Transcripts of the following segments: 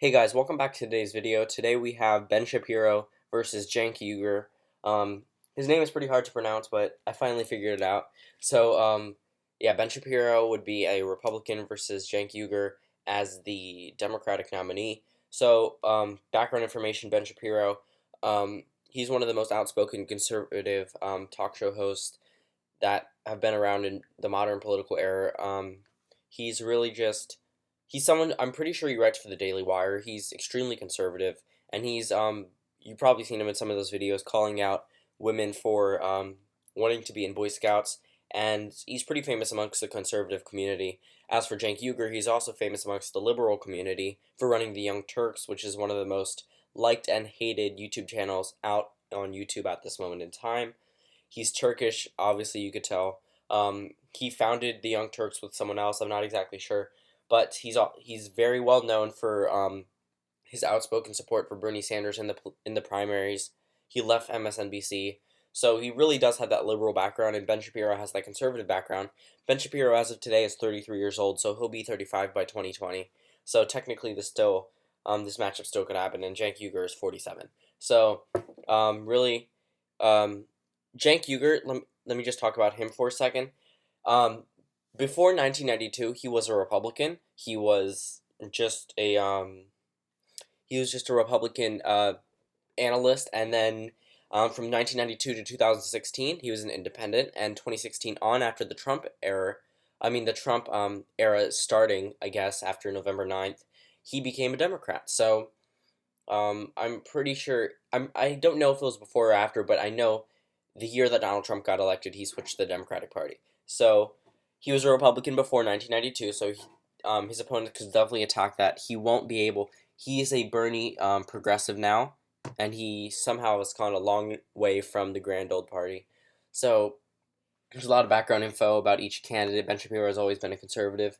Hey guys, welcome back to today's video. Today we have Ben Shapiro versus Cenk Uygur. His name is pretty hard to pronounce, but I finally figured it out. Yeah, Ben Shapiro would be a Republican versus Cenk Uygur as the Democratic nominee. Background information: Ben Shapiro. He's one of the most outspoken conservative talk show hosts that have been around in the modern political era. He's really just he's someone I'm pretty sure he writes for the Daily Wire. He's extremely conservative, and he's you've probably seen him in some of those videos calling out women for wanting to be in Boy Scouts, and he's pretty famous amongst the conservative community. As for Cenk Uygur, he's also famous amongst the liberal community for running the Young Turks, which is one of the most liked and hated YouTube channels out on YouTube at this moment in time. He's Turkish, obviously you could tell. He founded the Young Turks with someone else. I'm not exactly sure, but he's very well known for his outspoken support for Bernie Sanders in the primaries. He left MSNBC, so he really does have that liberal background, and Ben Shapiro has that conservative background. Ben Shapiro, as of today, is 33 years old, so he'll be 35 by 2020. So technically, this matchup still could happen, and Cenk Uygur is 47. So really. Cenk Uygur, let me just talk about him for a second. Um, Before 1992, he was a Republican. He was just a Republican analyst, and then from 1992 to 2016, he was an independent, and 2016 on after the Trump era, the Trump era starting, I guess, after November 9th, he became a Democrat. So I'm pretty sure I don't know if it was before or after, but I know the year that Donald Trump got elected, he switched to the Democratic Party. So he was a Republican before 1992. His opponent could definitely attack that. He won't be able. He is a Bernie progressive now, and he somehow has gone a long way from the grand old party. So there's a lot of background info about each candidate. Ben Shapiro has always been a conservative.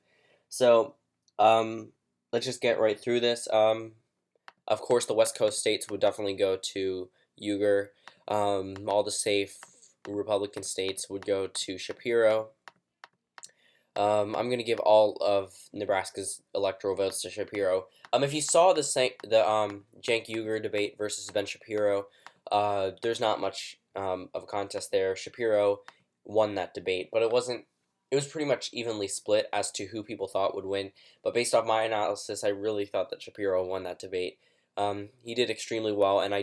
So um, let's just get right through this. Of course, the West Coast states would definitely go to Uygur. All the safe Republican states would go to Shapiro. I'm going to give all of Nebraska's electoral votes to Shapiro. If you saw the Cenk Uygur debate versus Ben Shapiro, there's not much of a contest there. Shapiro won that debate, but it wasn't. It was pretty much evenly split as to who people thought would win. But based off my analysis, I really thought that Shapiro won that debate. He did extremely well, and I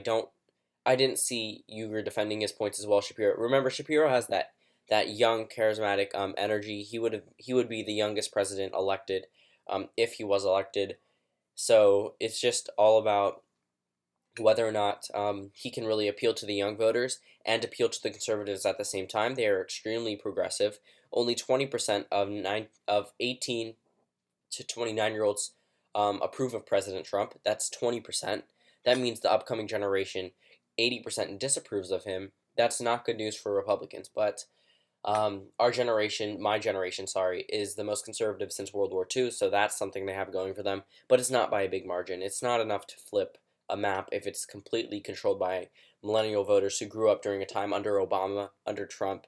didn't see Uygur defending his points as well. Shapiro, remember, Shapiro has that young, charismatic energy. He would be the youngest president elected, if he was elected. So it's just all about whether or not he can really appeal to the young voters and appeal to the conservatives at the same time. They are extremely progressive. Only 20% of 18 to 29-year-olds approve of President Trump. That's 20%. That means the upcoming generation, 80% disapproves of him. That's not good news for Republicans, but our generation, my generation, sorry, is the most conservative since World War II, so that's something they have going for them, but it's not by a big margin. It's not enough to flip a map if it's completely controlled by millennial voters who grew up during a time under Obama, under Trump.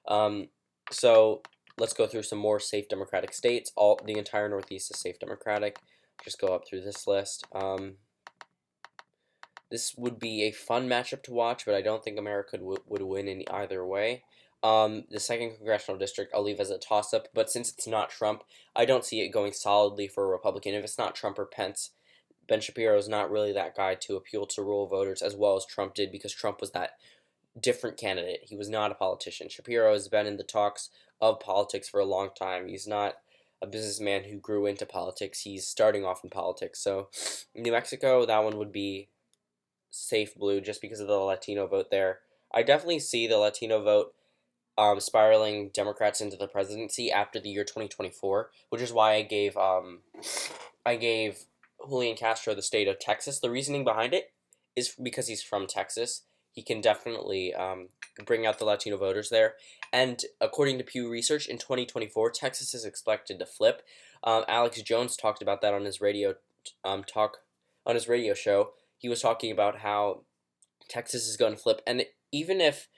Um, so let's go through some more safe Democratic states. The entire Northeast is safe Democratic. Just go up through this list. This would be a fun matchup to watch, but I don't think America would win in either way. The second congressional district I'll leave as a toss-up, but since it's not Trump, I don't see it going solidly for a Republican. If it's not Trump or Pence, Ben Shapiro is not really that guy to appeal to rural voters as well as Trump did, because Trump was that different candidate. He was not a politician. Shapiro has been in the talks of politics for a long time. He's not a businessman who grew into politics. He's starting off in politics. So New Mexico, that one would be safe blue just because of the Latino vote there. I definitely see the Latino vote spiraling Democrats into the presidency after the year 2024, which is why I gave Julian Castro the state of Texas. The reasoning behind it is because he's from Texas. He can definitely bring out the Latino voters there. And according to Pew Research, in 2024, Texas is expected to flip. Alex Jones talked about that on his radio show. He was talking about how Texas is going to flip, and even if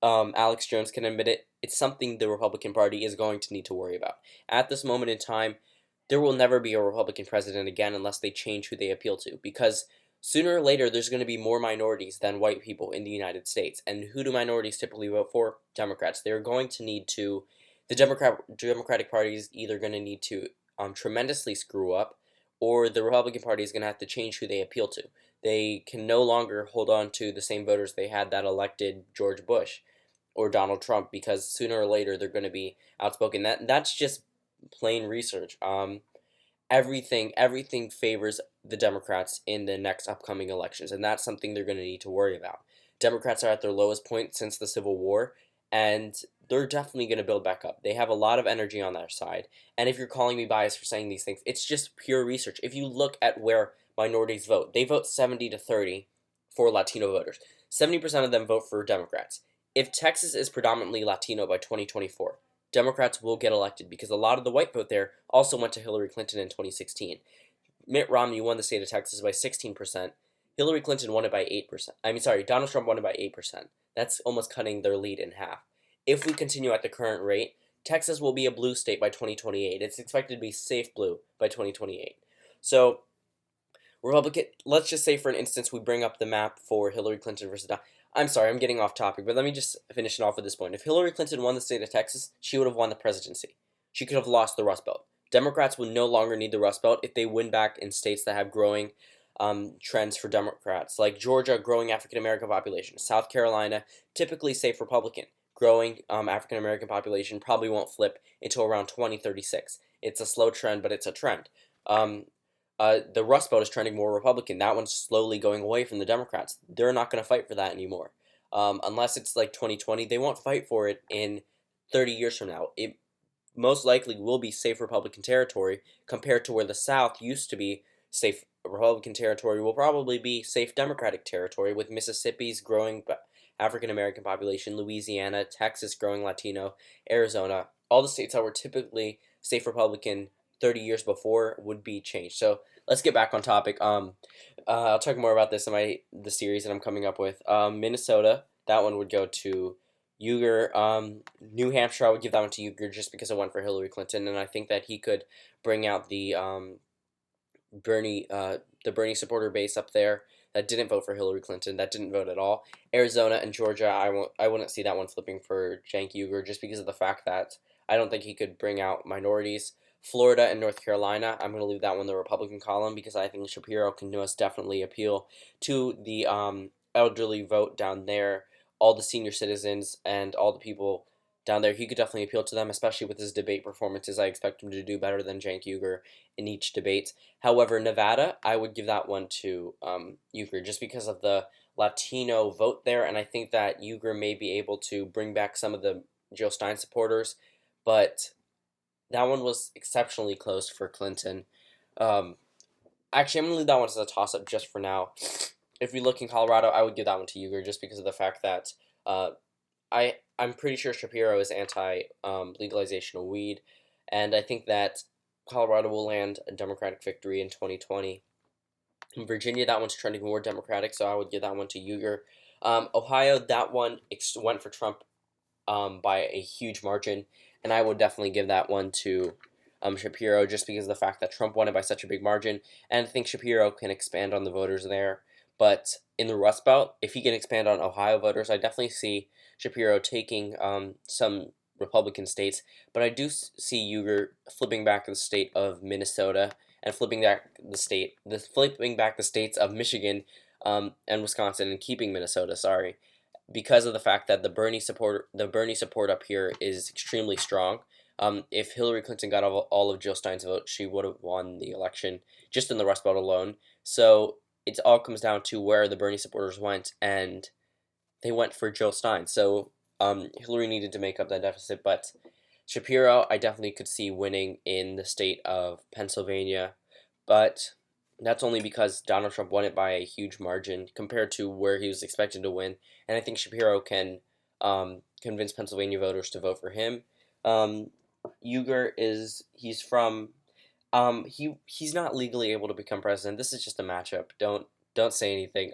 Alex Jones can admit it, it's something the Republican Party is going to need to worry about. At this moment in time, there will never be a Republican president again unless they change who they appeal to, because sooner or later there's going to be more minorities than white people in the United States. And who do minorities typically vote for? Democrats. They're going to need to, the Democratic Party is either going to need to tremendously screw up, or the Republican Party is going to have to change who they appeal to. They can no longer hold on to the same voters they had that elected George Bush or Donald Trump, because sooner or later they're going to be outspoken. That's just plain research. Everything favors the Democrats in the next upcoming elections, and that's something they're going to need to worry about. Democrats are at their lowest point since the Civil War, and they're definitely going to build back up. They have a lot of energy on their side, and if you're calling me biased for saying these things, it's just pure research. If you look at where minorities vote, they vote 70-30 for Latino voters. 70% of them vote for Democrats. If Texas is predominantly Latino by 2024, Democrats will get elected, because a lot of the white vote there also went to Hillary Clinton in 2016. Mitt Romney won the state of Texas by 16%. Hillary Clinton won it by 8%. Donald Trump won it by 8%. That's almost cutting their lead in half. If we continue at the current rate, Texas will be a blue state by 2028. It's expected to be safe blue by 2028. So, let's just say for an instance we bring up the map for Hillary Clinton versus I'm sorry, I'm getting off topic, but let me just finish it off at this point. If Hillary Clinton won the state of Texas, she would have won the presidency. She could have lost the Rust Belt. Democrats would no longer need the Rust Belt if they win back in states that have growing trends for Democrats, like Georgia, growing African American population. South Carolina, typically safe Republican, growing African American population, probably won't flip until around 2036. It's a slow trend, but it's a trend. The Rust Belt is trending more Republican. That one's slowly going away from the Democrats. They're not going to fight for that anymore. Unless it's like 2020, they won't fight for it in 30 years from now. It most likely will be safe Republican territory compared to where the South used to be safe Republican territory, will probably be safe Democratic territory, with Mississippi's growing African American population, Louisiana, Texas growing Latino, Arizona, all the states that were typically safe Republican 30 years before would be changed. So let's get back on topic. I'll talk more about this in the series that I'm coming up with. Minnesota, that one would go to Uygur. New Hampshire, I would give that one to Uygur just because I went for Hillary Clinton, and I think that he could bring out the Bernie supporter base up there that didn't vote for Hillary Clinton, that didn't vote at all. Arizona and Georgia, I wouldn't see that one flipping for Cenk Uygur, just because of the fact that I don't think he could bring out minorities. Florida and North Carolina, I'm going to leave that one in the Republican column, because I think Shapiro can most definitely appeal to the elderly vote down there, all the senior citizens, and all the people down there. He could definitely appeal to them, especially with his debate performances. I expect him to do better than Cenk Uygur in each debate. However, Nevada, I would give that one to Uygur, just because of the Latino vote there, and I think that Uygur may be able to bring back some of the Jill Stein supporters, but that one was exceptionally close for Clinton. Um, Actually, I'm going to leave that one as a toss-up just for now. If we look in Colorado, I would give that one to Uygur, just because of the fact that I'm pretty sure Shapiro is anti legalization of weed, and I think that Colorado will land a Democratic victory in 2020. In Virginia, that one's trending more Democratic, so I would give that one to Uygur. Ohio, that one went for Trump by a huge margin, and I would definitely give that one to Shapiro, just because of the fact that Trump won it by such a big margin, and I think Shapiro can expand on the voters there. But in the Rust Belt, if he can expand on Ohio voters, I definitely see Shapiro taking some Republican states, but I do see Uygur flipping back the state of Minnesota and flipping back the states of Michigan and Wisconsin, and keeping Minnesota. Sorry, because of the fact that the Bernie support up here is extremely strong. If Hillary Clinton got all of Jill Stein's votes, she would have won the election just in the Rust Belt alone. So it all comes down to where the Bernie supporters went, and they went for Jill Stein. So Hillary needed to make up that deficit, but Shapiro, I definitely could see winning in the state of Pennsylvania, but that's only because Donald Trump won it by a huge margin compared to where he was expected to win, and I think Shapiro can convince Pennsylvania voters to vote for him. Uygur he's from he's not legally able to become president. This is just a matchup. Don't say anything.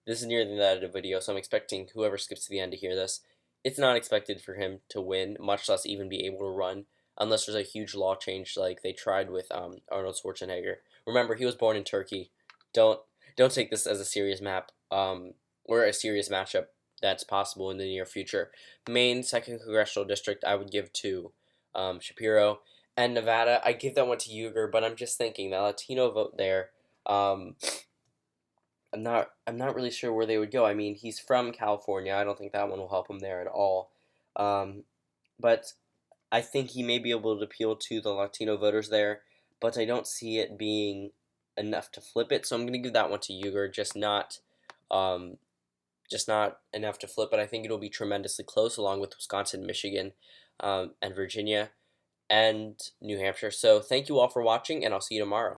This is near the end of the video, so I'm expecting whoever skips to the end to hear this. It's not expected for him to win, much less even be able to run unless there's a huge law change like they tried with Arnold Schwarzenegger. Remember, he was born in Turkey. Don't don't take this as a serious map or a serious matchup that's possible in the near future. Maine second congressional district I would give to Shapiro, and Nevada I give that one to Uygur. But I'm just thinking the Latino vote there. Um, I'm not really sure where they would go. I mean, he's from California. I don't think that one will help him there at all. Um, but I think he may be able to appeal to the Latino voters there, but I don't see it being enough to flip it. So I'm going to give that one to Uyghur, um, just not enough to flip. But I think it'll be tremendously close, along with Wisconsin, Michigan, and Virginia, and New Hampshire. So thank you all for watching, and I'll see you tomorrow.